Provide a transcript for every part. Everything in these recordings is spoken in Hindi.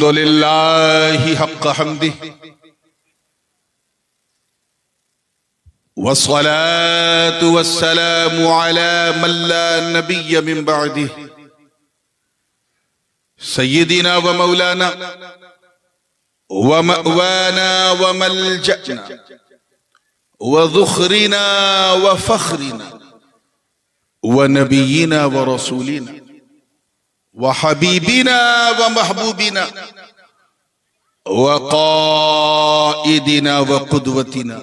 अल्हम्दुलिल्लाहि हक़्क़ हम्दिहि वस्सलातु वस्सलामु अला मन ला नबिय्य मिन बअदिहि सय्यिदिना व मौलाना व मअवाना व मलजअना व ज़ुख़रिना व फ़ख़्रिना व नबिय्यिना व रसूलिना व हबीबिना व महबूबिना व क़ाइदिना व क़ुदवतिना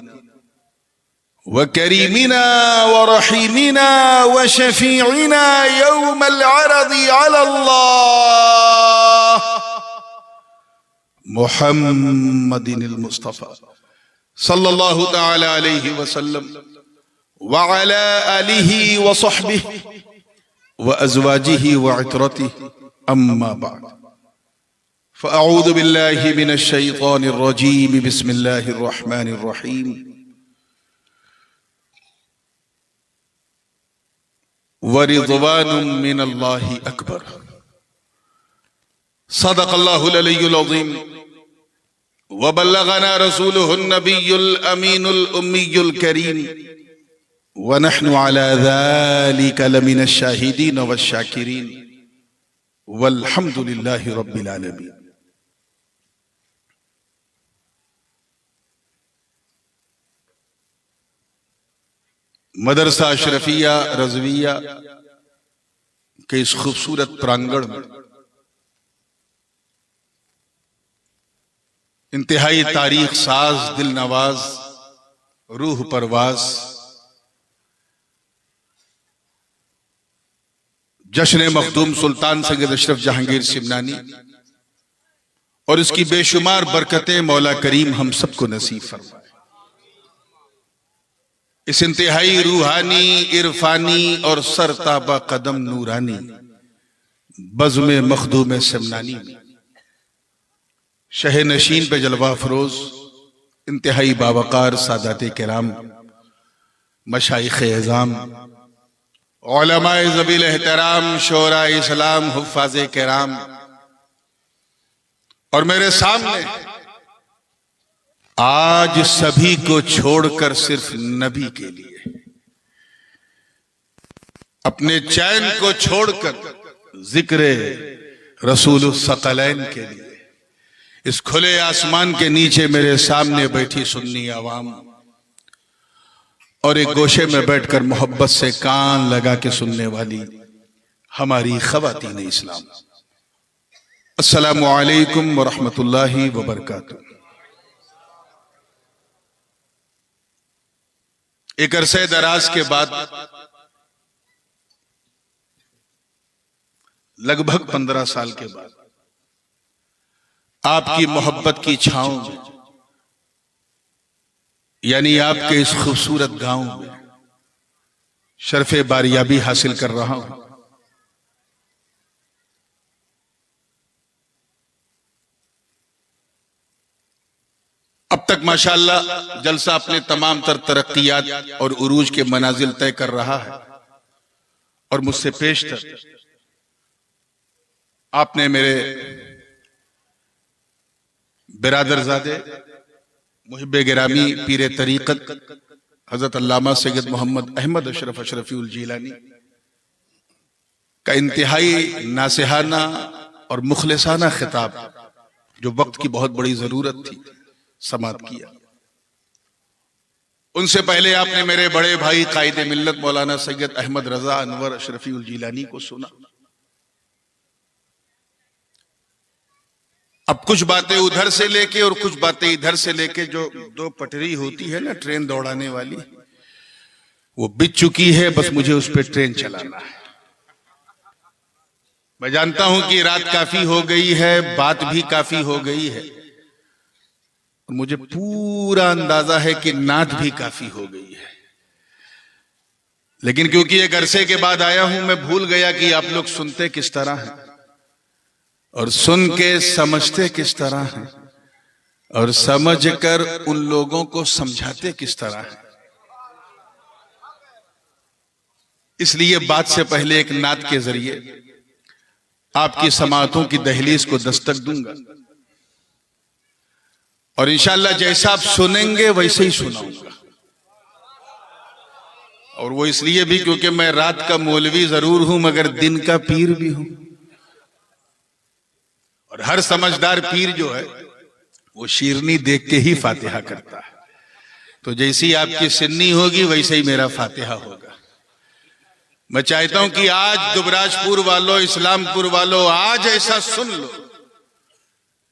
व करीमिना व रहीमिना व शफ़ीइना यौमल अरज़ि अलल्लाह मुहम्मदिनिल मुस्तफ़ा सल्लल्लाहु तआला अलैहि वसल्लम व अला आलिहि व सहबिहि व अज़वाजिहि व इतरतिहि अम्मा बअद फ़अऊज़ु बिल्लाहि मिनश शैतानिर रजीम बिस्मिल्लाहिर रहमानिर रहीम व रिज़वानुम मिनल्लाहि अकबर सदक़ल्लाहुल अलियुल अज़ीम व बल्लगना रसूलुहुन नबियुल अमीनुल उम्मियुल करीम व नहनु अला ज़ालिका लमिनश शाहिदीन वश्शाकिरीन वल्हम्दुलिल्लाहि रब्बिल आलमीन। मदरसा अशरफिया रज़विया के इस खूबसूरत प्रांगण में इंतहाई तारीख साज, दिल नवाज, रूह परवाज जश्न मखदूम सुल्तान सैयद अशरफ जहांगीर सिमनानी और इसकी बेशुमार बरकतें मौला करीम हम सबको नसीब फरमाए। इस इंतहाई रूहानी, इरफानी और सरताबा कदम नूरानी बज़्म मखदूम सिमनानी में शह नशीन पे जलवा फरोज इंतहाई बावकार सादाते किराम, मशाइख एज़ाम, उलमाए ज़बील एहतराम, शोरा इस्लाम, हुफ़्फ़ाज़े किराम और मेरे सामने आज सभी को छोड़कर सिर्फ नबी के लिए, अपने चैन को छोड़कर जिक्र रसूलुस सकलैन के लिए इस खुले आसमान के नीचे मेरे सामने बैठी सुन्नी आवाम और एक गोशे में बैठकर मोहब्बत से कान लगा के सुनने वाली हमारी ख़वातीन इस्लाम, अस्सलामु अलैकुम व रहमतुल्लाहि व बरकातुहू। एक अरसे दराज के बाद लगभग 15 साल के बाद आपकी मोहब्बत की छांव में, यानी आपके इस खूबसूरत गांव में शर्फ़े बारियाबी हासिल कर रहा हूं। अब तक माशाअल्लाह जलसा अपने तमाम तर तरक्कियात और उरूज के मनाजिल तय कर रहा है और मुझसे पेशतर आपने मेरे बिरादरज़ादे मुहिब्बे गिरामी पीरे तरीक़त हज़रत अल्लामा सैयद मोहम्मद अहमद अशरफ अशरफीउल जीलानी का इंतहाई नासिहाना और मुखलिसाना खिताब, जो वक्त की बहुत बड़ी जरूरत थी, समात किया। उनसे पहले आपने मेरे बड़े भाई कायदे मिल्लत मौलाना सैयद अहमद रजा अनवर अशरफीउल जीलानी को सुना। अब कुछ बातें उधर से लेके और कुछ बातें इधर से लेके, जो दो पटरी होती है ना ट्रेन दौड़ाने वाली, वो बिछ चुकी है, बस मुझे उस पर ट्रेन चलाना है। मैं जानता हूं कि रात काफी हो गई है, बात भी काफी हो गई है, मुझे पूरा अंदाजा है कि नात भी काफी हो गई है, लेकिन क्योंकि एक अरसे के बाद आया हूं, मैं भूल गया कि आप लोग सुनते किस तरह हैं और सुन के समझते किस तरह हैं और समझ कर उन लोगों को समझाते किस तरह हैं। इसलिए बात से पहले एक नात के जरिए आपकी समाअतों की दहलीज को दस्तक दूंगा और इंशाअल्लाह जैसा आप सुनेंगे वैसे ही सुनाऊंगा। और वो इसलिए भी क्योंकि मैं रात का मौलवी जरूर हूं मगर दिन का पीर भी हूं। और हर समझदार पीर जो है वो शेरनी देख के ही फातिहा करता है। तो जैसी आपकी सिन्नी होगी वैसे ही मेरा फातिहा होगा। मैं चाहता हूं कि आज दुबराजपुर वालों, इस्लामपुर वालों, आज ऐसा सुन लो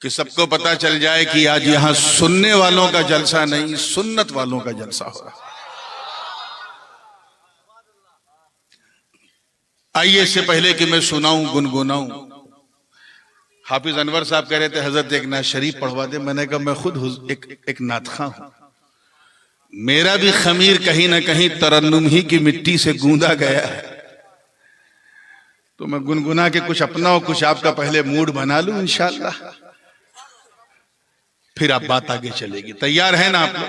कि सबको पता चल जाए कि आज यहां सुनने वालों का जलसा नहीं, सुन्नत वालों का जलसा हो रहा। आइए, इससे पहले कि मैं सुनाऊं, गुनगुनाऊं, हाफिज अनवर साहब कह रहे थे हजरत एक नात शरीफ पढ़वा दे। मैंने कहा मैं खुद एक नातखा हूं, मेरा भी खमीर कहीं ना कहीं तरन्नुम ही की मिट्टी से गूंदा गया है। तो मैं गुनगुना के कुछ अपना और कुछ आपका पहले मूड बना लूं इंशाअल्लाह, फिर आप बात आगे चलेगी। तैयार है ना आप लोग?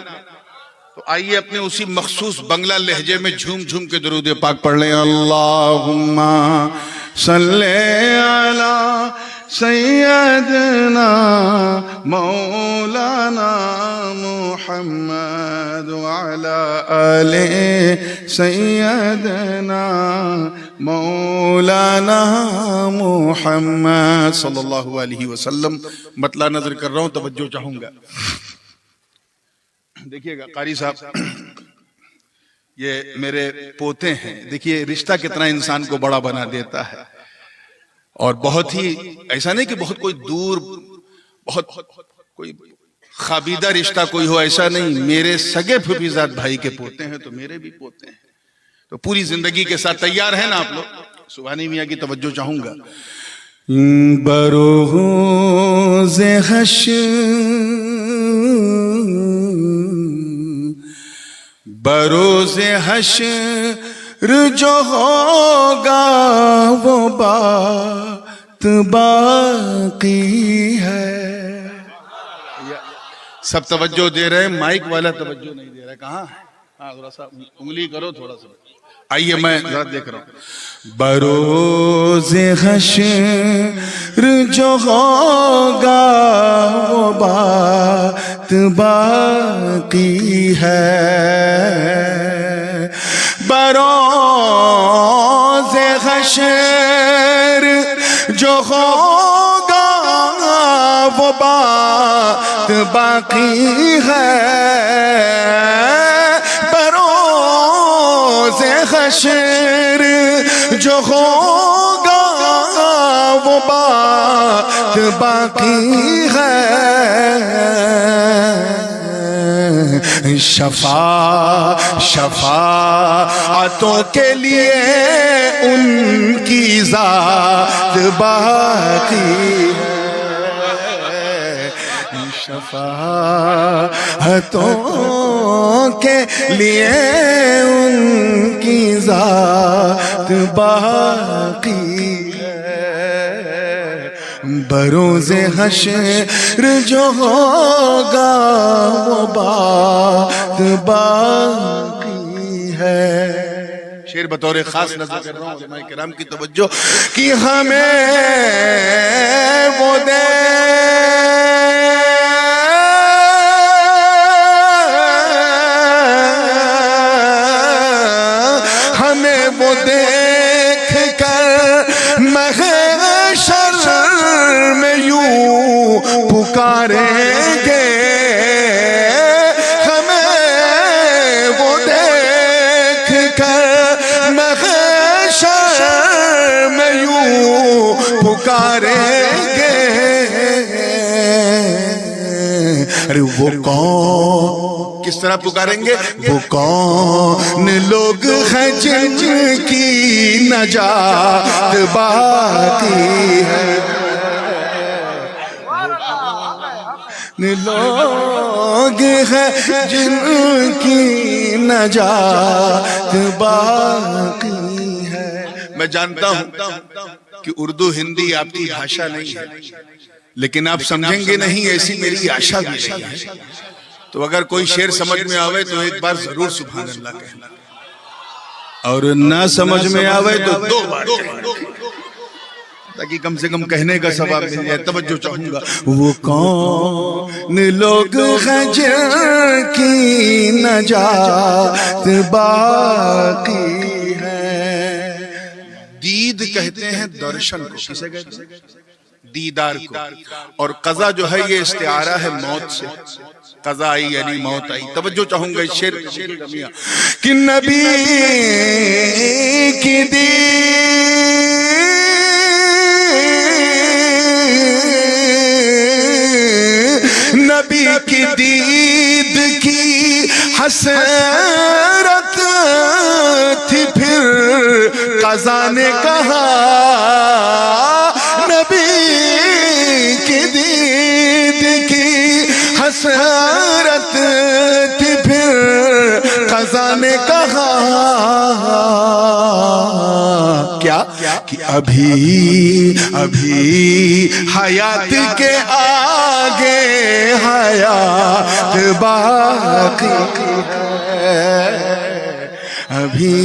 तो आइए अपने उसी मखसूस बंगला लहजे में झूम झूम के दुरूद पाक पढ़ लें। अल्लाहुम्मा सल्ले अला सय्यदना मौलाना मुहम्मद व अला आले सय्यदना मौलाना मुहम्मद सल्लल्लाहु अलैहि वसल्लम। मतला नजर कर रहा हूं, तवज्जो चाहूंगा। देखिएगा कारी साहब, ये मेरे पोते हैं। देखिए रिश्ता कितना इंसान को बड़ा बना देता है। और बहुत ही ऐसा नहीं कि बहुत कोई दूर, बहुत कोई खाबीदा रिश्ता कोई हो, ऐसा नहीं। मेरे सगे फुफीजाद भाई के पोते हैं तो मेरे भी पोते हैं। तो पूरी जिंदगी के साथ तैयार है ना आप लोग? सुभानी मियाँ की तवज्जो चाहूंगा। बरोज़े बरोज़े हश्र जो होगा वो बात बाकी है। सब तवज्जो दे रहे हैं, माइक वाला तवज्जो नहीं दे रहा है। कहाँ है? हाँ थोड़ा सा उंगली करो, थोड़ा सा। आइए मैं जरा देख रहा हूं। बरोज़े हश्र जो होगा वो बात बाकी है। बरोज़े हश्र जो होगा वो बात बाकी है। बरोज़े हश्र जो होगा वो बात बाकी है। शफाअतों के लिए उनकी ज़ात बाकी है। शफाअतों के लिए उनकी ज़ात बाकी है। बरोज़े हश्र जो होगा वो बात बाकी है। शेर बतौर खास नज़र कर रहा हूँ उलमाए किराम की तवज्जो कि हमें वो दे वो देख कर महशर में यूं पुकारेंगे। हमें वो देख कर महशर में यूं पुकारेंगे। अरे वो कौन, किस तरह पुकारेंगे? वो कौन लोग हैं जिनकी नजात बाकी है। लोग हैं जिनकी नजात बाकी है। मैं जानता हूं कि उर्दू हिंदी आपकी भाषा नहीं है, लेकिन आप समझेंगे नहीं ऐसी मेरी आशा भी नहीं है। तो अगर कोई शेर समझ में आवे तो एक बार जरूर सुभान अल्लाह कहना, और ना समझ में आवे तो 2 बार कहना। ताकि कम से कम कहने का सवाब मिल जाए। तवज्जो चाहूंगा। वो कौन लोग हैं जिनकी नजात बाकी है। दीद कहते हैं दर्शन को, किसे कहते हैं? दीदार को। और कज़ा जो है ये इस्तिआरा है मौत से। कज़ा आई यानी मौत आई। तवज्जो चाहूंगा इस शेर कि नबी की नबी की दीद की हसरत थी, फिर क़ज़ा ने कहा नबी की दीद की हसरत थी, फिर क़ज़ा ने कहा क्या कि अभी अभी हयात के आगे हयात बाकी है। अभी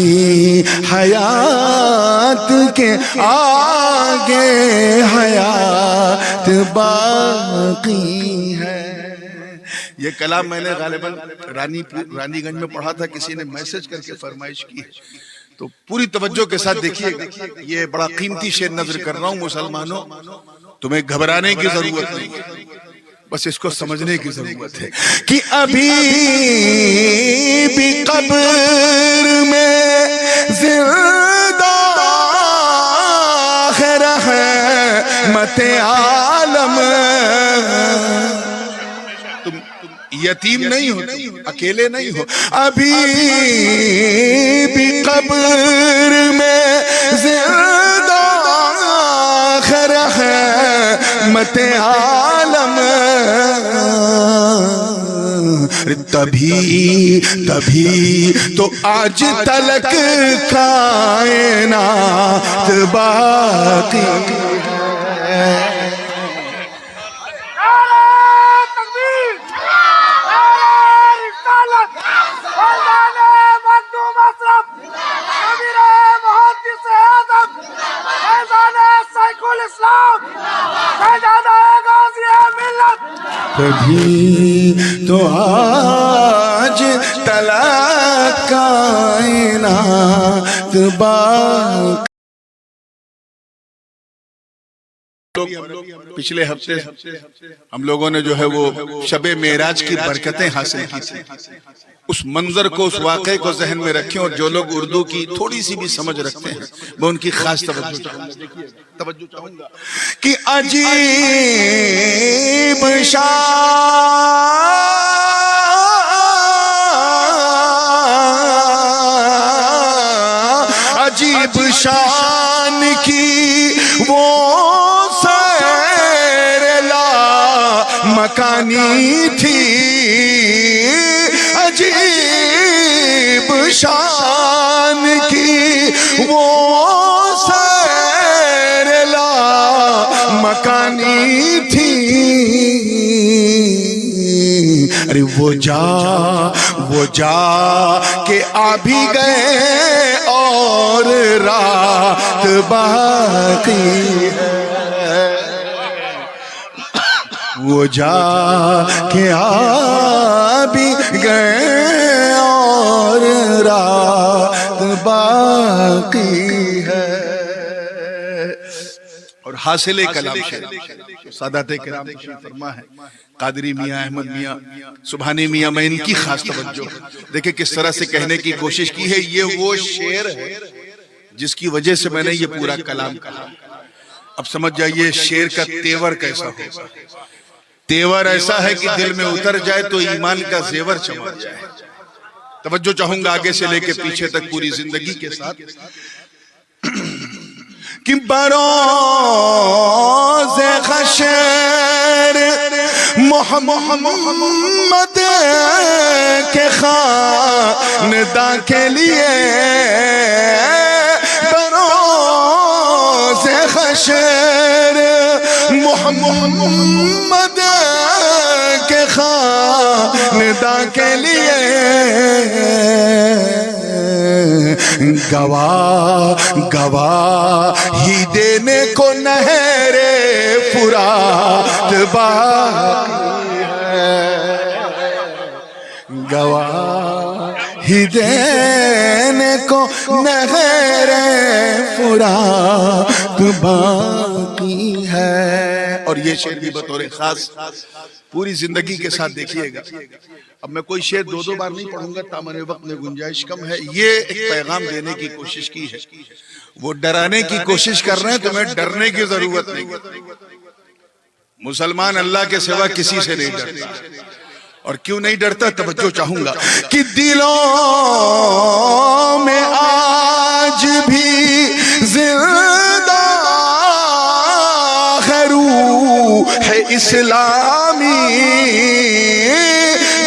हयात के आगे हयात बाकी है। ये कलाम मैंने गालिबन रानीगंज में पढ़ा था, किसी ने मैसेज करके फरमाइश की है, तो पूरी तवज्जो के साथ देखिएगा। ये बड़ा कीमती शेर नजर कर रहा हूं। मुसलमानों, तुम्हें घबराने की जरूरत नहीं है, बस इसको समझने की जरूरत है कि अभी भी कब्र में जिंदा है रहमत आलम। तुम यतीम नहीं हो, अकेले नहीं हो। अभी भी कब्र में जिंदा है रहमत आलम। तभी तभी तो आज तलक कायनात बाकी है। तभी तो आज तलक कायनात बाकी। पिछले हफ्ते हम लोगों ने जो है वो शबे मेराज की बरकतें हासिल की थी। उस मंजर को, उस वाक़े को जहन में रखें, और जो लोग उर्दू की थोड़ी सी भी समझ रखते हैं वो उनकी खास तवज्जो चाहूंगा कि अजीब अजीब शान की वो मकानी थी। अजीब शान की वो सैरला मकानी थी। अरे वो जा के आ भी गए और रात बाकी है। वो जा के आ भी गए और रात बाकी है। और हासिले कलाम शेर सादाते किराम फरमा है कादरी मियाँ, अहमद मियाँ, सुभानी मियाँ। मैं इनकी खास तवज्जो देखिए किस तरह से कहने की कोशिश की है। ये वो शेर है जिसकी वजह से मैंने ये पूरा कलाम कहा। अब समझ जाइए शेर का तेवर कैसा होगा। तेवर ऐसा है कि दिल में उतर जाए तो ईमान का जेवर चमक जाए। तवज्जो चाहूंगा आगे से लेके पीछे तक पूरी जिंदगी के साथ कि बरोज़े हशर मोहम्मद के खानदां के लिए, बरोज़े हशर मोहम्मद के खानदां के लिए गवाही देने को नहरे फुरात बाकी है, गवाही देने को नहरे फुरात बाकी है। और ये शेर भी बतौर खास पूरी जिंदगी के साथ देखिएगा। अब मैं कोई शेर दो दो बार नहीं पढ़ूंगा, तामने वक्त में गुंजाइश कम है। ये एक पैगाम देने की कोशिश की है, वो डराने की कोशिश कर रहे हैं, तुम्हें डरने की जरूरत नहीं। मुसलमान अल्लाह के सिवा किसी से नहीं डरता। और क्यों नहीं डरता, तवज्जो चाहूंगा कि दिलों में आज भी जिंदा है रूह है इस्लामी,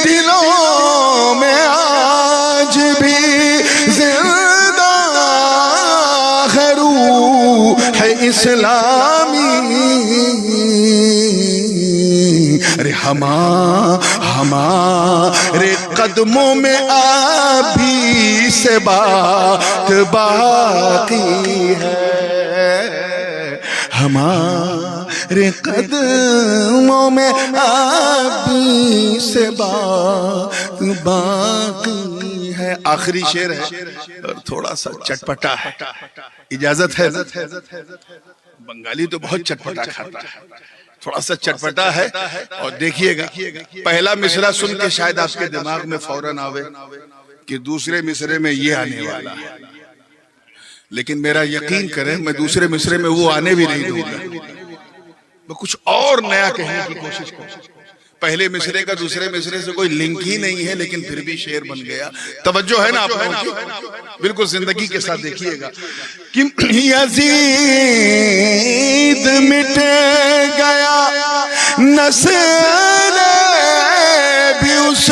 दिलों में आज भी जिंदा है रूह है इस्लामी। अरे हमारे कदमों में अभी से बात बाकी है, हमारे कदमों में अभी से बात बाकी है। आखिरी शेर है और थोड़ा सा चटपटा है, इजाजत है। बंगाली तो बहुत चटपटा खाता है, थोड़ा सा चटपटा है। और देखिएगा, पहला मिसरा सुन के शायद आपके दिमाग में फौरन आवे कि दूसरे मिसरे में ये आने वाला है, लेकिन मेरा यकीन करें मैं दूसरे मिसरे में वो आने भी नहीं दूंगा। मैं कुछ और नया कहने की कोशिश करूं। पहले मिसरे का दूसरे मिसरे से कोई लिंक ही नहीं है, लेकिन फिर भी शेर बन गया। तवज्जो है ना आप लोगों की? बिल्कुल जिंदगी के साथ देखिएगा कि यजीद मिट गया, नस्ल भी उस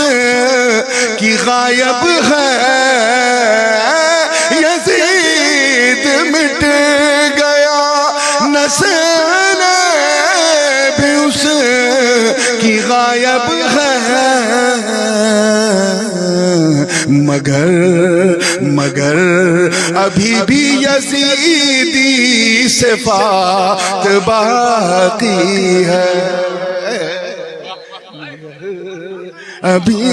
की गायब है, यजीद मिट गया, नस्ल भी उस की गायब है, मगर अभी भी यजीदी सिफात बाकी है, अभी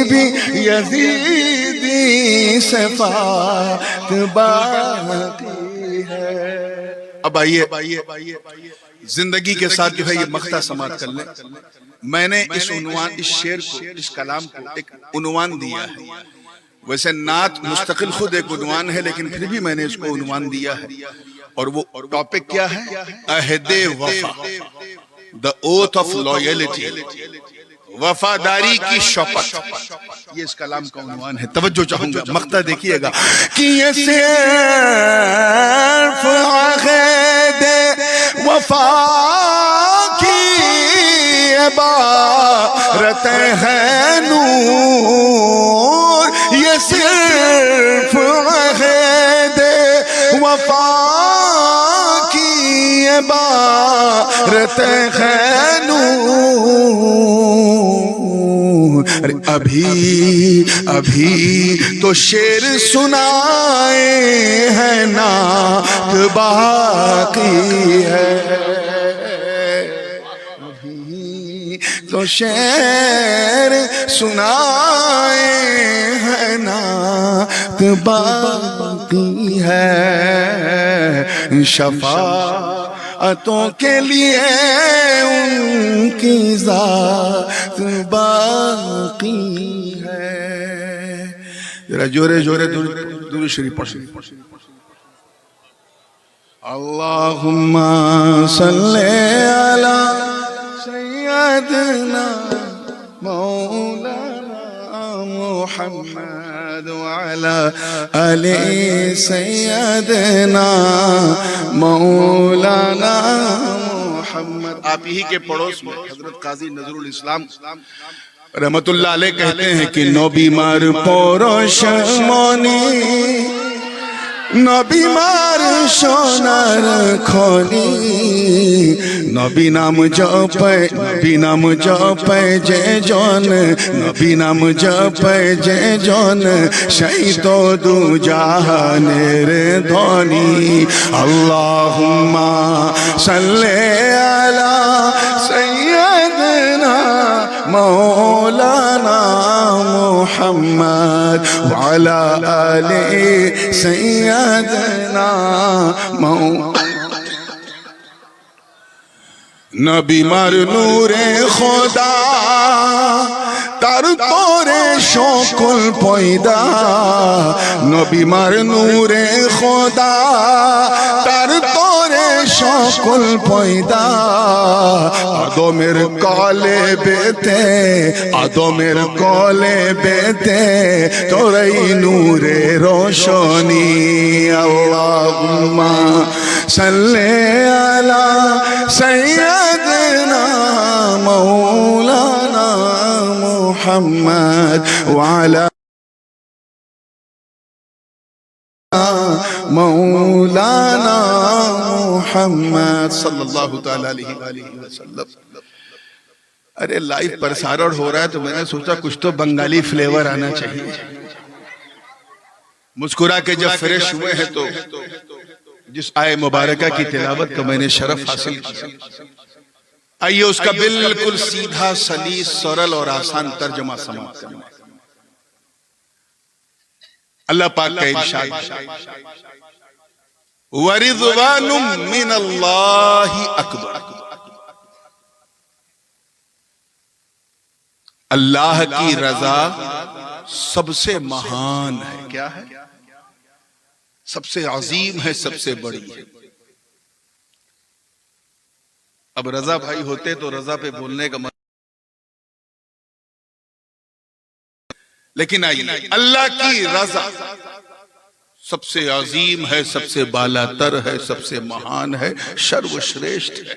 भी यजीदी सिफात बाकी है। अब आइए जिंदगी के साथ जो है ये मख्ता समात कर लें। मैंने इस उन्वान, इस शेर को, इस कलाम को एक उन्वान दिया है। वैसे नात मुस्तकिल खुद एक उन्वान है, लेकिन फिर भी मैंने इसको उन्वान दिया है। और वो टॉपिक क्या है? अहदे वफा, द ओथ ऑफ लॉयल्टी, वफादारी की शपथ। ये इस कलाम का उन्वान है। तवज्जो चाहूंगा, मख्ता देखिएगा कि ये सिर्फ अहदे वफा की इबारत है नूर, ये सिर्फ अहदे वफा की इबारत है नूर। अरे अभी तो शेर सुनाए हैं, नात बाकी है, तो शेर सुनाए हैं, नात बाकी है, शफाअतों के लिए उनकी ज़ात बाकी है। जरा जोरे जोरे दुरूद शरीफ पढ़ें। अल्लाहुम्मा सल्ले अला सय्यदना मौलाना मुहम्मद व अला आले सय्यदना मौलाना मुहम्मद। आप ही के पड़ोस में हजरत काजी नजरुल इस्लाम रहमतुल्लाह अलैह कहते हैं कि नो बीमार पौरोश मोनी নবীমার সোনার খনি, নবী নাম জপে, নবী নাম জপে যে জন, নবী নাম জপে যে জন, সেই তো দু জাহানের ধনী। আল্লাহুম্মা সাল্লি আলা সাইয়্যিদিনা মাওলানা মুহাম্মদ ওয়া আলা আলি সাইয়্যিদিনা নবী মার নূরে খোদা, তার তোরে সকল পয়দা। নবী মার নূরে খোদা, তার তোরে সকল পয়দা। আদমের কলে বেতে, আদমের কলে বেতে তোরই নূরে রোশনী। আল্লাহুম্মা সাল্লি আলা সাইয়্যিদিনা মাওলানা মুহাম্মদ ওয়া আলা मौलाना मुहम्मद सल्लल्लाहु ताला अलैहि वसल्लम। अरे लाइव प्रसारण हो रहा है तो मैंने सोचा कुछ तो बंगाली फ्लेवर आना चाहिए। मुस्कुरा के जब फ्रेश हुए हैं तो जिस आए मुबारका की तिलावत का मैंने शरफ हासिल किया, आइए उसका बिल्कुल सीधा सलीस सरल और आसान तर्जुमा समाप्त करना। अल्लाह पाक का इरशाद, वरिज़वानुम मिनल्लाहि अकबर। अल्लाह की रजा सबसे महान है। क्या है? सबसे अजीम है, सबसे बड़ी है। अब रजा भाई होते तो रजा पे बोलने का मतलब, लेकिन आइए, अल्लाह की रजा सबसे अजीम है, सबसे बालातर है, सबसे महान है, सर्वश्रेष्ठ है।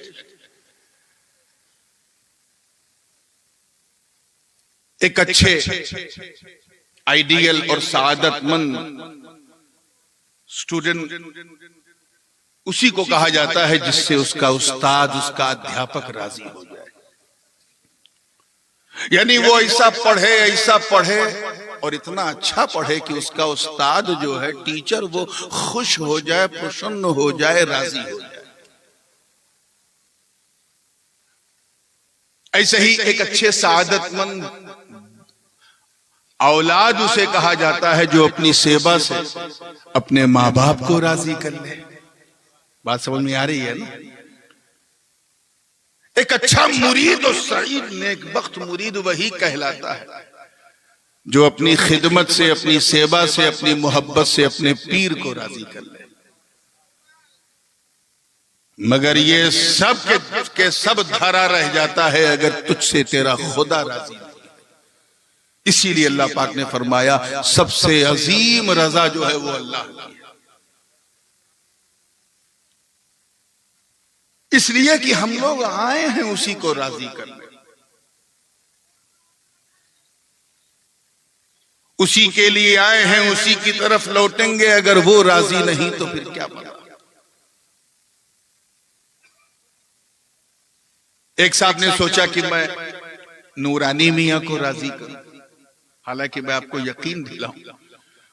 एक अच्छे आइडियल और सादतमंद स्टूडेंट उसी को कहा जाता है जिससे उसका उस्ताद, उसका अध्यापक राजी हो जाए। यानी वो ऐसा पढ़े और इतना अच्छा पढ़े कि उसका उस्ताद जो है, टीचर, वो खुश हो जाए, प्रसन्न हो जाए, राजी हो जाए। ऐसे ही एक अच्छे सादतमंद औलाद उसे कहा जाता है जो अपनी सेवा से अपने माँ बाप को राजी कर ले। बात समझ में आ रही है ना? एक अच्छा मुरीद और सईद नेकबख्त मुरीद वही कहलाता है जो अपनी खिदमत से, अपनी सेवा से, अपनी मोहब्बत से अपने पीर को राजी कर ले। मगर ये सब के सब धरा रह जाता है अगर तुझसे तेरा खुदा राजी नहीं। इसीलिए अल्लाह पाक ने फरमाया सबसे अजीम रजा जो है वो अल्लाह की है। इसलिए कि हम लोग आए हैं उसी को राजी करने, उसी के लिए आए हैं, उसी की तरफ लौटेंगे। अगर वो राजी नहीं तो फिर क्या बना? एक साहब ने सोचा कि मैं नूरानी मियां को राजी करूं। हालांकि मैं आपको यकीन दिलाऊं,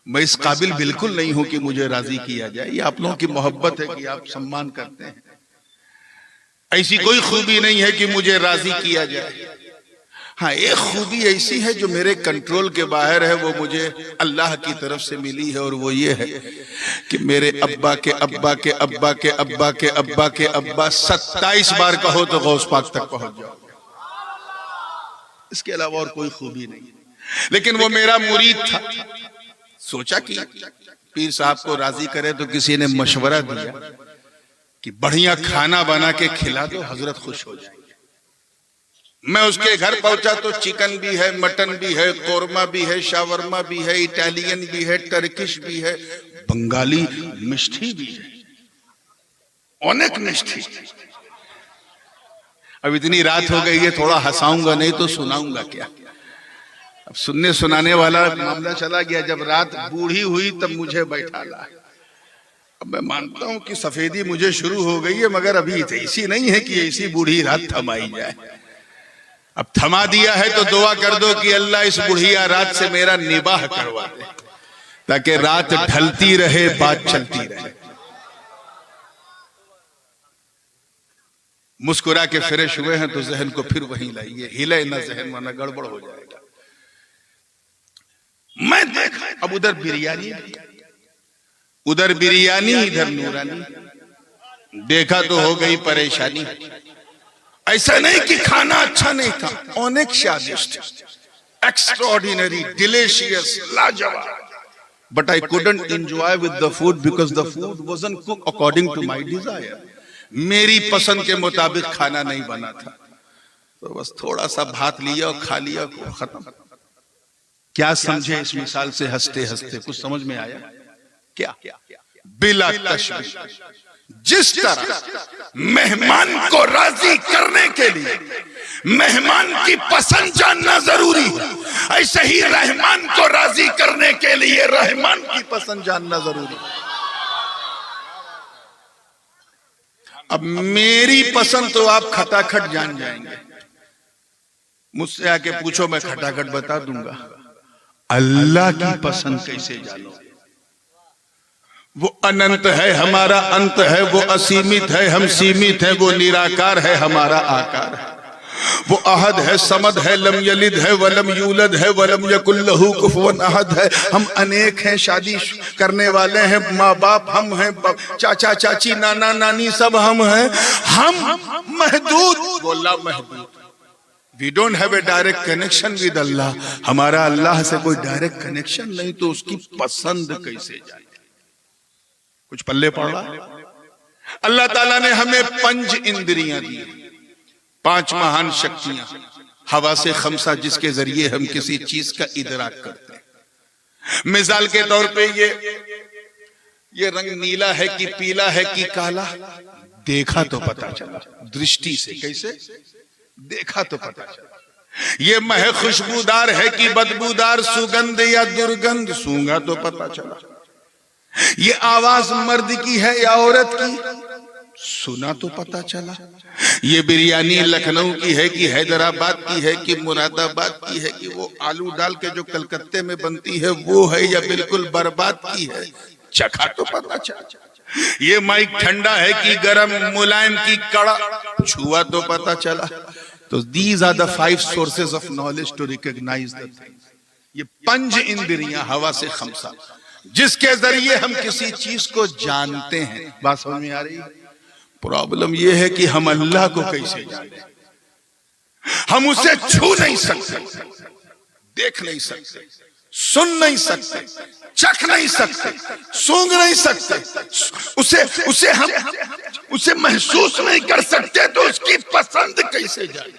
मैं इस काबिल बिल्कुल नहीं हूं कि मुझे राजी किया जाए। ये आप लोगों की मोहब्बत है कि आप सम्मान करते हैं। ऐसी कोई खूबी नहीं है कि मुझे राजी किया जाए। हाँ, एक खूबी ऐसी है जो मेरे कंट्रोल के बाहर है, वो मुझे अल्लाह की तरफ से मिली है, और वो ये है कि मेरे अब्बा के अब्बा के अब्बा के अब्बा के अब्बा के अब्बा 27 बार कहो तो गौस पाक तक पहुंच जाओ। इसके अलावा और कोई खूबी नहीं। लेकिन वो मेरा मुरीद था। सोचा कि पीर साहब को राजी करे तो किसी ने मशवरा दिया कि बढ़िया खाना बना के खिला दो, हजरत खुश हो जाएंगे। मैं उसके घर पहुंचा तो चिकन भी है, मटन भी है, कोरमा भी है, शावरमा भी है, इटालियन भी है, टर्किश भी है, बंगाली मिष्ठी भी है, अनेक मिष्ठी। अब इतनी रात हो गई है, थोड़ा हंसाऊंगा नहीं तो सुनाऊंगा क्या। अब सुनने सुनाने वाला मामला चला गया। जब रात बूढ़ी हुई तब मुझे बैठा ला। अब मैं मानता हूं कि सफेदी मुझे शुरू हो गई है, मगर अभी ऐसी नहीं है कि ऐसी बूढ़ी रात थमाई जाए। अब थमा दिया है तो दुआ कर दो कि अल्लाह इस बुढ़िया रात से मेरा निबाह करवा दे, ताकि रात ढलती रहे, बात चलती रहे। मुस्कुरा के फ्रेश हुए हैं तो जहन को फिर वहीं लाइए, हिले ना जहन वरना गड़बड़ हो जाएगा। मैं देखा अब उधर बिरयानी, इधर नूरानी, देखा तो हो गई परेशानी। ऐसा नहीं कि खाना अच्छा नहीं था, अनेक स्वादिष्ट, एक्स्ट्राऑर्डिनरी, डिलीशियस, लाजवाब, but I couldn't enjoy with the food because the food wasn't cooked according to my desire. मेरी पसंद के मुताबिक खाना नहीं बना था, तो बस थोड़ा सा भात लिया और खा लिया, खत्म। क्या समझे इस मिसाल से हंसते हंसते? कुछ समझ में आया क्या? बिला तशबीह, जिस तरह मेहमान को राजी करने के लिए मेहमान की पसंद जानना जरूरी है, ऐसे ही रहमान को राजी करने के लिए रहमान की पसंद जानना जरूरी है। अब मेरी पसंद तो आप खटाखट जान जाएंगे, मुझसे आके पूछो मैं खटाखट बता दूंगा। अल्लाह की पसंद कैसे जानो? वो अनंत है, हमारा अंत है, वो असीमित है, हम सीमित है, वो निराकार है, हमारा आकार है, वो अहद है, समद है, लम यलिद है, वलम यूलद है, वलम यकुल लहू कुफुवन अहद है। हम अनेक हैं, शादी करने वाले हैं, माँ बाप हम हैं, चाचा चाची नाना नानी सब हम हैं। हम महदूद, बोला महदूद। We don't have a direct connection with Allah. हमारा अल्लाह से कोई डायरेक्ट कनेक्शन नहीं, तो उसकी पसंद कैसे जाए? कुछ पल्ले पड़ रहा? अल्लाह ताला ने हमें पंच इंद्रियां दी, 5 महान शक्तियां, हवा से खमसा, जिसके जरिए हम किसी चीज का इदराक करते हैं। मिसाल के तौर पे ये रंग नीला है कि पीला है कि काला, देखा तो पता चला, दृष्टि से। कैसे देखा तो पता चला। ये मह खुशबूदार है कि बदबूदार, सुगंध या दुर्गंध, सूंघा तो पता चला। ये आवाज मर्द की है या औरत की, सुना तो पता चला। ये बिरयानी लखनऊ की है कि हैदराबाद की है कि मुरादाबाद की है, कि वो आलू डाल के जो कलकत्ते में बनती है वो है, या बिल्कुल बर्बाद की है, चखा तो पता चला। ये माइक ठंडा है कि गरम, मुलायम की कड़ा, छुआ तो पता चला। तो these are the 5 sources of knowledge to recognize the things। ये पंच इंद्रियां, हवा से खमसा, जिसके जरिए हम किसी चीज को जानते हैं। बात समझ में आ रही है? प्रॉब्लम यह है कि हम अल्लाह को कैसे जाने? हम उसे छू नहीं सकते, देख नहीं सकते, सुन नहीं सकते, चख नहीं सकते, सूंघ नहीं सकते, उसे महसूस नहीं कर सकते, तो उसकी पसंद कैसे जाए?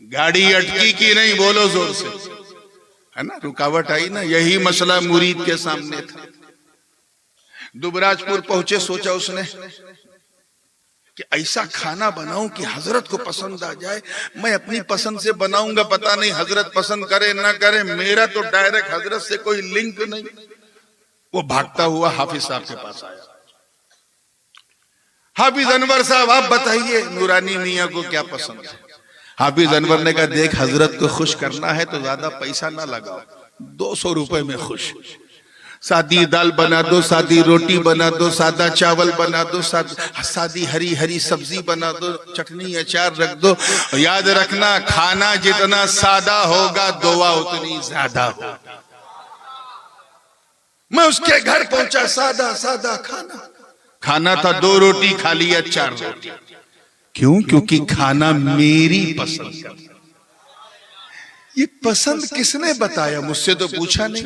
गाड़ी अटकी कि नहीं, बोलो जोर से, है ना? रुकावट आई ना? यही मसला मुरीद के सामने था। दुबराजपुर पहुंचे, सोचा उसने कि ऐसा खाना बनाऊं कि हजरत को पसंद आ जाए। मैं अपनी पसंद से बनाऊंगा, पता नहीं हजरत पसंद करे ना करे, मेरा तो डायरेक्ट हजरत से कोई लिंक नहीं। वो भागता हुआ हाफिज साहब के पास आया। हाफिज अनवर साहब, आप बताइए नूरानी मियां को क्या पसंद है? हाफिज अनवर ने कहा, देख, हजरत को खुश करना है तो ज्यादा पैसा ना लगाओ, 200 रुपए में खुश। सादी दाल बना दो, सादी रोटी बना दो, सादा चावल बना दो, सादी हरी हरी सब्जी बना दो, चटनी अचार रख दो। याद रखना, खाना जितना सादा होगा, दुआ उतनी ज्यादा होगी। मैं उसके घर पहुंचा, सादा सादा खाना था, 2 रोटी खा लिया, 4 रोटी। क्यों? क्योंकि खाना मेरी पसंद का। ये पसंद किसने बताया? मुझसे तो पूछा नहीं।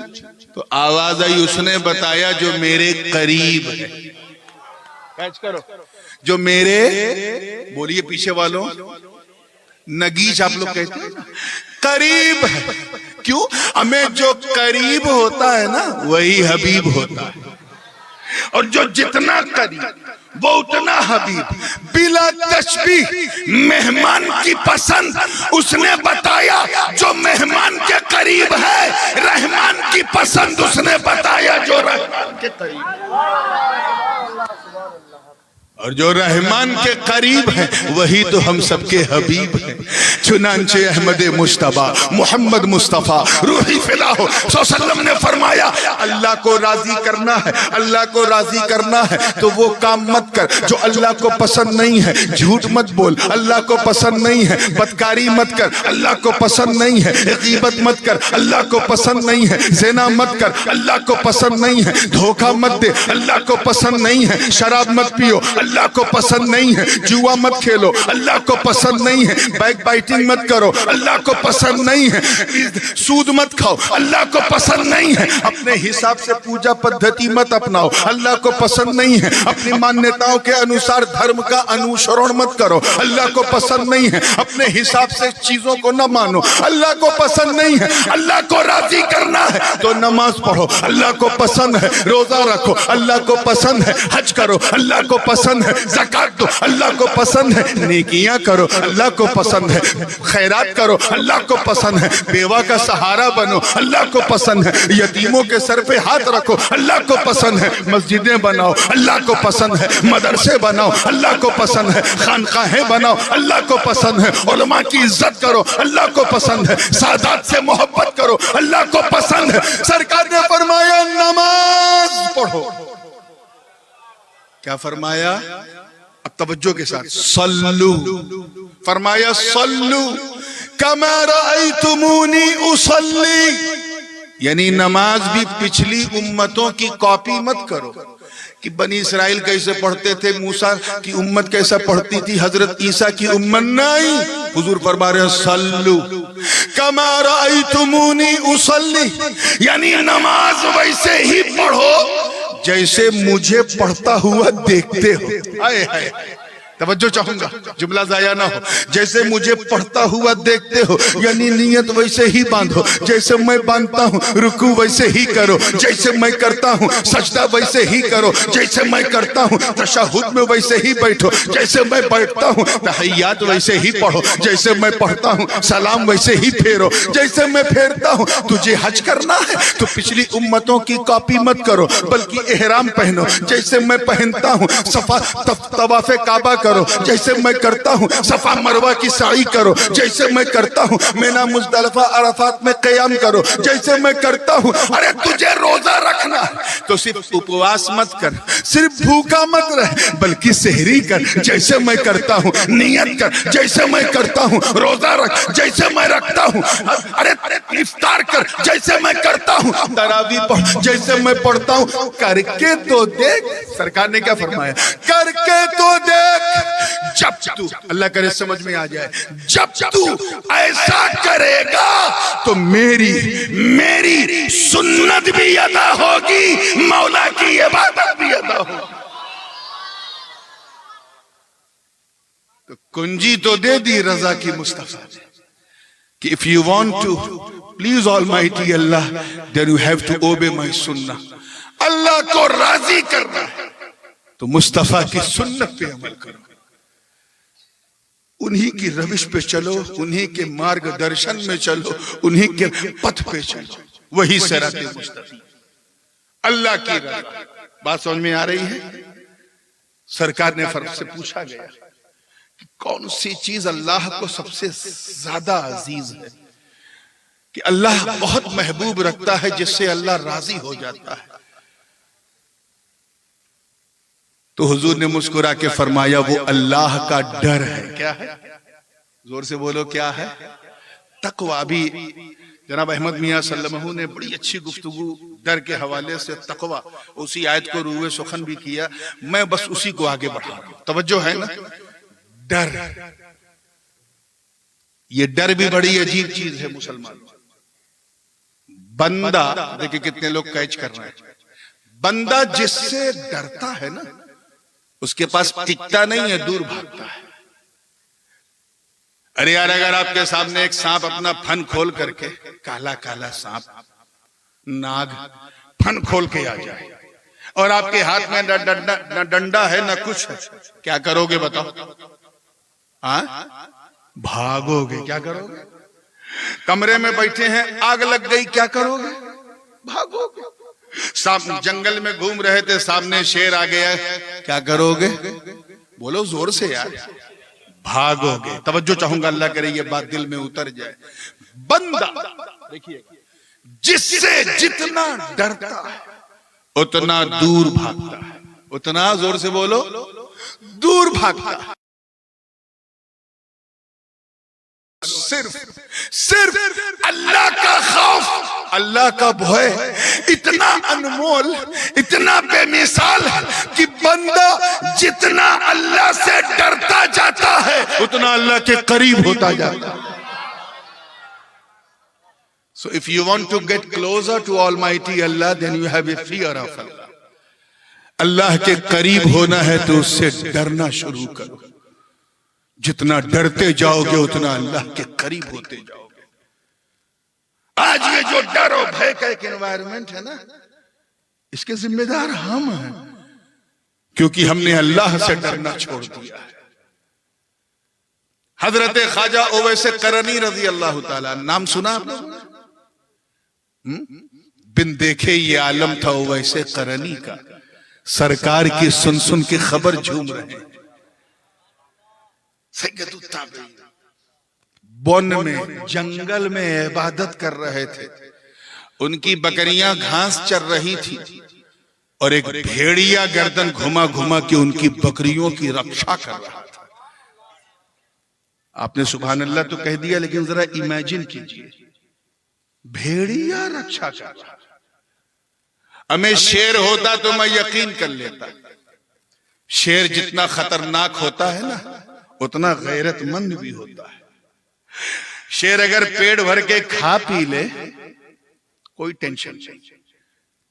तो आवाज आई, उसने बताया जो मेरे करीब है। कैच करो, जो मेरे, बोलिए पीछे वालों, नगीच आप लोग कहते हैं ना, करीब है। क्यों? हमें जो करीब होता है ना, वही हबीब होता है, और जो जितना करीब वो उतना हबीब। बिला तशबीह, मेहमान की पसंद उसने बताया जो मेहमान के करीब है, रहमान की पसंद उसने बताया जो रहमान के करीब। और जो रहमान के करीब है वही तो हम सबके हबीब हैं। चुनांचे अहमद मुश्तबा मोहम्मद मुस्तफ़ा रूही फिलाहो सल्लम ने फरमाया, अल्लाह को राजी करना है, अल्लाह को राजी करना है तो वो काम मत कर जो अल्लाह को पसंद नहीं है। झूठ मत बोल, अल्लाह को पसंद नहीं है। बदकारी मत कर, अल्लाह को पसंद नहीं है। गीबत मत कर, अल्लाह को पसंद नहीं है। ज़िना मत कर, अल्लाह को पसंद नहीं है। धोखा मत दे, अल्लाह को पसंद नहीं है। शराब मत पियो, अल्लाह को पसंद नहीं है। जुआ मत खेलो, अल्लाह को पसंद नहीं है। बैक बाइटिंग मत करो, अल्लाह को पसंद नहीं है। सूद मत खाओ, अल्लाह को पसंद नहीं है। अपने हिसाब से पूजा पद्धति मत अपनाओ, अल्लाह को पसंद नहीं है। अपनी मान्यताओं के अनुसार धर्म का अनुसरण मत करो, अल्लाह को पसंद नहीं है। अपने हिसाब से चीजों को न मानो, अल्लाह को पसंद नहीं है। अल्लाह को राजी करना है तो नमाज पढ़ो, अल्लाह को पसंद है। रोजा रखो, अल्लाह को पसंद है। हज करो, अल्लाह को पसंद है। ज़कात दो, अल्लाह को पसंद है। नेकियां करो, अल्लाह को पसंद है। खैरात करो, अल्लाह को पसंद है। बेवा का सहारा बनो, अल्लाह को पसंद है। यतीमों के सर पे हाथ रखो, अल्लाह को पसंद है। मस्जिदें बनाओ, अल्लाह को पसंद है। मदरसे बनाओ, अल्लाह को पसंद है। खानकाहें बनाओ, अल्लाह को पसंद है। उलमा की इज्जत करो, अल्लाह को पसंद है। सादात से मोहब्बत करो, अल्लाह को पसंद है। सरकार ने फरमाया नमाज पढ़ो। क्या फरमाया? अब तवज्जो के साथ, सल्लू। फरमाया सल्लू कमा रअयतुमूनी उसल्ली, यानी नमाज भी पिछली उम्मतों की कॉपी मत करो कि बनी इस्राइल कैसे पढ़ते थे, मूसा की उम्मत कैसा पढ़ती थी, हजरत ईसा की उम्मत नहीं। हुजूर फरमा रहे सल्लू कमा रअयतुमूनी उसल्ली, यानी नमाज वैसे ही पढ़ो जैसे मुझे पढ़ता हुआ देखते हो। आए हाय, तवज्जो चाहूंगा, जुमला जाया ना हो। जैसे मुझे पढ़ता हुआ देखते हो, यानी नियत वैसे ही बांधो जैसे मैं बांधता हूँ। रुकू वैसे ही करो जैसे मैं करता हूँ। सजदा वैसे ही करो जैसे मैं करता हूँ। तशहुद में वैसे ही बैठो जैसे मैं बैठता हूँ। तहियात वैसे ही पढ़ो जैसे मैं पढ़ता हूँ। सलाम वैसे ही फेरो जैसे मैं फेरता हूँ। तुझे हज करना है तो पिछली उम्मतों की कॉपी मत करो, बल्कि एहराम पहनो जैसे मैं पहनता हूँ। सफा तवाफ़े काबा करो जैसे मैं करता हूँ। सफा मरवा की साई करो जैसे मैं करता हूँ। मिना मुज़दलिफा अरफात में क़याम करो जैसे मैं करता हूँ। अरे तुझे रोजा रखना तो सिर्फ उपवास मत कर, सिर्फ भूखा मत रह, बल्कि सहरी कर जैसे मैं करता हूँ। नियत कर जैसे मैं करता हूँ। रोजा रख जैसे मैं रखता हूँ। अरे इफ्तार कर जैसे मैं करता हूँ। तरावी पढ़ जैसे मैं पढ़ता हूँ। करके तो देख, सरकार ने क्या फरमाया, करके तो देख। जब तू, अल्लाह करे समझ में आ जाए, जब तू ऐसा करेगा तो मेरी सुन्नत भी अदा होगी, मौला की इबादत भी अदा होगी। तो कुंजी तो दे दी रजा की मुस्तफा ने कि if you want to please almighty Allah, then you have to obey my sunnah. Allah को राजी करना है तो मुस्तफा की सुन्नत पे अमल करो, उन्हीं की रविश पे चलो, उन्हीं के मार्गदर्शन में चलो, उन्हीं के पथ पे चलो। वही सिराते मुस्तकीम, अल्लाह की रजा। बात समझ में आ रही है? सरकार ने फर्क से पूछा गया कि कौन सी चीज अल्लाह को सबसे ज्यादा अजीज है, कि अल्लाह बहुत महबूब रखता है, जिससे अल्लाह राजी हो जाता है। तो हुजूर ने मुस्कुरा के फरमाया वो अल्लाह का डर है। क्या है? जोर से बोलो, क्या है? तकवा। भी जनाब अहमद मियां सल्लमहू ने बड़ी अच्छी गुफ्तगू डर के हवाले से तकवा, उसी आयत को रूए सुखन भी किया। मैं बस उसी को आगे बढ़ा रहा हूं। तवज्जो है ना? डर, ये डर भी बड़ी अजीब चीज है मुसलमान। बंदा, देखिए कितने लोग कैच कर रहे हैं, बंदा जिससे डरता है ना, उसके पास टिकता नहीं है, दूर भागता है। अरे यार, अगर आपके सामने एक सांप अपना फन खोल करके, काला काला सांप, नाग फन खोल के आ जाए और आपके हाथ में न डंडा है न कुछ है, क्या करोगे बताओ? हाँ, भागोगे। क्या करोगे? कमरे में बैठे हैं, आग लग गई, क्या करोगे? भागोगे। जंगल में घूम रहे थे, सामने शेर आ गया, क्या करोगे? बोलो जोर से यार, भागोगे। तवज्जो चाहूंगा, अल्लाह करे ये बात दिल में उतर जाए। बंदा देखिए, जिससे जितना डरता है उतना दूर भागता है, उतना जोर से बोलो, दूर भागता है। सिर्फ अल्लाह का खौफ, अल्लाह का भय इतना अनमोल, इतना बेमिसाल है कि बंदा जितना अल्लाह से डरता जाता है उतना अल्लाह के करीब होता जाता है। So if you want to get closer to Almighty Allah, then you have a fear of Allah. अल्लाह के करीब होना है तो उससे डरना शुरू करो। जितना डरते जाओगे उतना अल्लाह के करीब होते जाओगे। आज ये जो डर और भय का एक एनवायरनमेंट है ना, इसके जिम्मेदार हम हैं, क्योंकि हमने अल्लाह से डरना छोड़ दिया है। हजरत ख्वाजा ओवैस करनी रजी अल्लाह ताला, नाम सुना आपने? बिन देखे ये आलम था ओवैस करनी का, सरकार की सुन सुन के खबर झूम रहे हैं। बोन में जंगल में इबादत कर रहे थे, उनकी बकरियां घास चर रही थी और एक भेड़िया गर्दन घुमा घुमा के उनकी बकरियों की रक्षा कर रहा था। आपने सुभान अल्लाह तो कह दिया, लेकिन जरा इमेजिन कीजिए, भेड़िया रक्षा कर रहा। हमें शेर होता तो मैं यकीन कर लेता, शेर जितना खतरनाक होता है ना उतना गैरतमंद भी होता है। शेर अगर पेट भर के खा पी ले कोई टेंशन नहीं,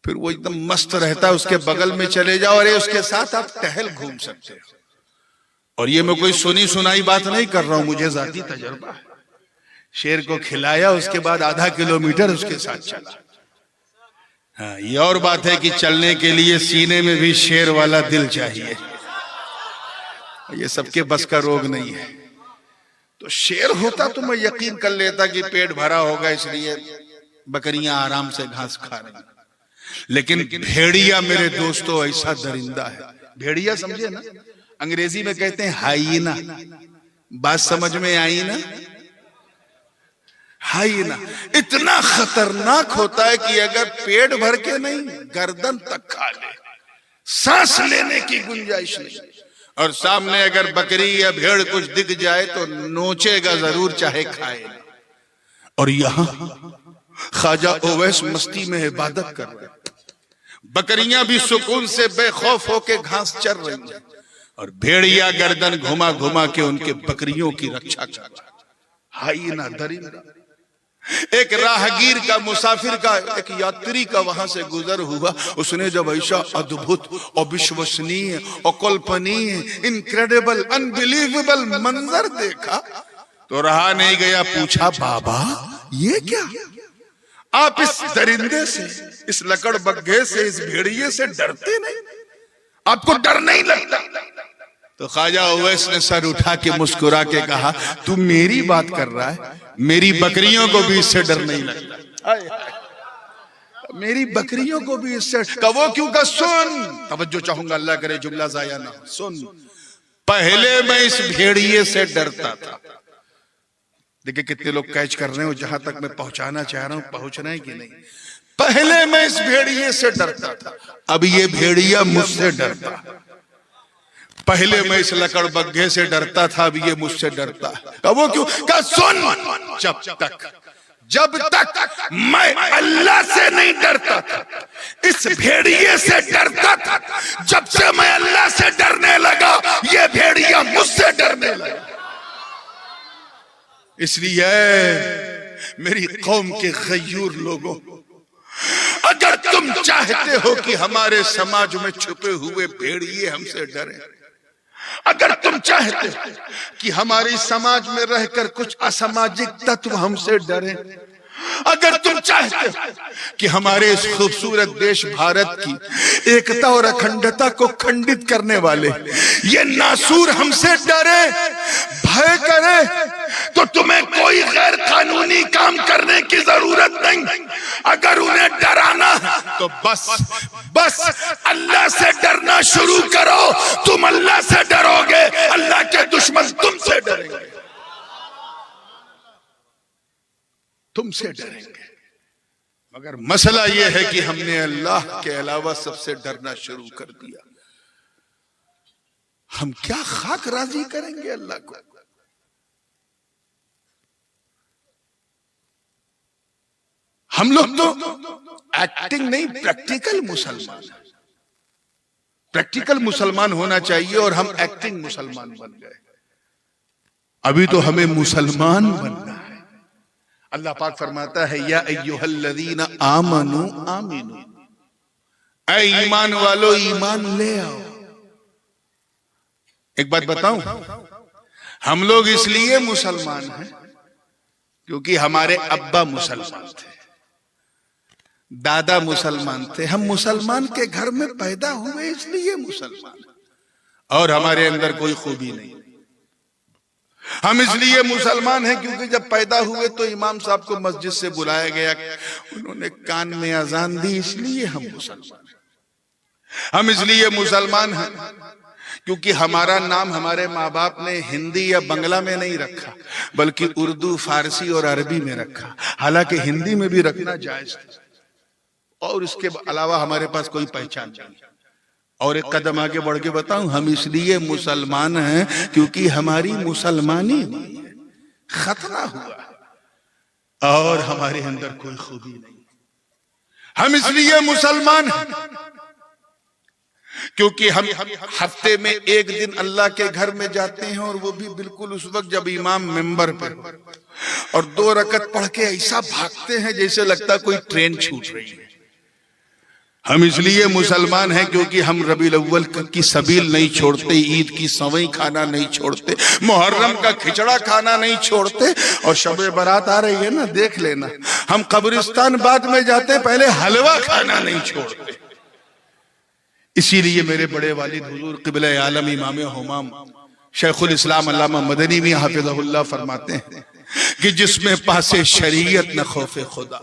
फिर वो एकदम मस्त रहता है। उसके बगल में चले जाओ, अरे उसके साथ आप टहल घूम सकते हो। और ये मैं कोई सुनी सुनाई बात नहीं कर रहा हूं, मुझे जाती तजुर्बा है। शेर को खिलाया, उसके बाद आधा किलोमीटर उसके साथ चला। हाँ, ये और बात है कि चलने के लिए सीने में भी शेर वाला दिल चाहिए, ये सबके बस का रोग नहीं है। तो शेर होता तो मैं यकीन कर लेता कि पेट भरा होगा इसलिए बकरियां आराम से घास खा रही, लेकिन भेड़िया मेरे दोस्तों ऐसा दरिंदा है। भेड़िया समझे ना, अंग्रेजी में कहते हैं हाइना, बात समझ में आई ना? हाइना इतना खतरनाक होता है कि अगर पेट भर के नहीं गर्दन तक खा ले, सांस लेने की गुंजाइश नहीं। और सामने अगर बकरी या भेड़ कुछ दिख जाए तो नोचेगा जरूर, चाहे खाए। और यहां ख्वाजा ओवैस मस्ती में इबादत कर रहे, बकरियां भी सुकून से बेखौफ होके घास चर रही हैं और भेड़िया गर्दन घुमा घुमा के उनके बकरियों की रक्षा कर रहा। हाइना दरिंदा। एक राहगीर का, मुसाफिर का, एक यात्री का वहां से गुजर हुआ। उसने जब ऐसा अद्भुत और विश्वसनीय और कल्पनीय, इनक्रेडिबल, अनबिलीवेबल मंजर देखा तो रहा नहीं गया। पूछा, बाबा ये क्या? आप इस दरिंदे से, इस लकड़बग्घे से, इस भेड़िए से डरते नहीं? आपको डर नहीं लगता? तो ख्वाजा ओवैस ने सर उठा के मुस्कुरा के कहा, तू मेरी बात कर रहा है, मेरी बकरियों को भी इससे डर नहीं लगता। मेरी बकरियों को भी इससे कहो क्यों का? सुन, तवज्जो चाहूंगा, अल्लाह करे जुमला जाया ना। सुन, पहले मैं इस भेड़िए से डरता था। देखिए कितने लोग कैच कर रहे हो, जहां तक मैं पहुंचाना चाह रहा हूं पहुंचना है कि नहीं। पहले मैं इस भेड़िए से डरता था, अब ये भेड़िया मुझसे डरता। पहले मैं इस लकड़बग्घे से डरता था, अब ये मुझसे डरता है। वो क्यों? का सुन, जब तक मैं अल्लाह से नहीं डरता था, इस भेड़िए से डरता था। जब से मैं अल्लाह से डरने लगा, ये भेड़िया मुझसे डरने लगा। इसलिए मेरी कौम के गयूर लोगों, अगर तुम चाहते हो कि हमारे समाज में छुपे हुए भेड़िए हमसे डरे, अगर तुम चाहते हो कि हमारे समाज में रहकर कुछ असामाजिक तत्व हमसे डरे, अगर तुम चाहते हो कि हमारे इस खूबसूरत देश भारत की एकता और अखंडता को खंडित करने वाले ये नासूर हमसे डरे, भय करे, तो तुम्हें कोई गैर कानूनी काम करने की जरूरत नहीं। अगर उन्हें डराना तो बस अल्लाह से डरना शुरू करो। तुम अल्लाह से डरोगे तुमसे डरेंगे। मगर मसला यह है कि हमने अल्लाह के अलावा सबसे डरना शुरू कर दिया। हम क्या खाक राजी करेंगे अल्लाह को? हम लोग तो एक्टिंग नहीं, प्रैक्टिकल मुसलमान हैं। प्रैक्टिकल मुसलमान होना चाहिए और हम एक्टिंग मुसलमान बन गए। अभी तो हमें मुसलमान बनना है। अल्लाह पाक फरमाता है या अय्युहल्लज़ीना आमनू आमिनू, ऐ ईमान वालो ईमान ले आओ। एक बात बताऊं, हम लोग इसलिए मुसलमान हैं क्योंकि हमारे अब्बा मुसलमान थे, दादा मुसलमान थे। हम मुसलमान के घर में पैदा हुए इसलिए मुसलमान, और हमारे अंदर कोई खूबी नहीं। हम इसलिए मुसलमान हैं क्योंकि जब पैदा हुए तो इमाम साहब को मस्जिद से बुलाया गया, उन्होंने कान में अजान दी, इसलिए हम मुसलमान हैं। हम इसलिए मुसलमान हैं क्योंकि हमारा नाम हमारे माँ बाप ने हिंदी या बंगला में नहीं रखा, बल्कि उर्दू, फारसी और अरबी में रखा। हालांकि हिंदी में भी रखना जायज था, और इसके अलावा हमारे पास कोई पहचान नहीं। और एक कदम आगे बढ़ के बताऊं, हम इसलिए मुसलमान हैं क्योंकि हमारी मुसलमानी हुई है, खतना हुआ और हमारे अंदर कोई खूबी नहीं। हम इसलिए मुसलमान हैं क्योंकि हम हफ्ते में एक दिन अल्लाह के घर में जाते हैं, और वो भी बिल्कुल उस वक्त जब इमाम मेंबर पर, और 2 रकत पढ़ के ऐसा भागते हैं जैसे लगता है कोई ट्रेन छूट रही है। हम इसलिए मुसलमान हैं क्योंकि हम रबीउल अव्वल की सबील नहीं छोड़ते, ईद की सवई खाना नहीं छोड़ते, मुहर्रम का खिचड़ा खाना नहीं छोड़ते, और शब बारात आ रही है ना, देख लेना, हम कब्रिस्तान बाद में जाते हैं, पहले हलवा खाना नहीं छोड़ते। इसीलिए मेरे बड़े वालिद हुजूर क़िबला आलम इमाम हुमाम शेखुल इस्लाम अल्लामा मदनी मियां हाफिज़हुल्लाह फरमाते हैं कि जिसमें पासे शरीयत न खौफे खुदा,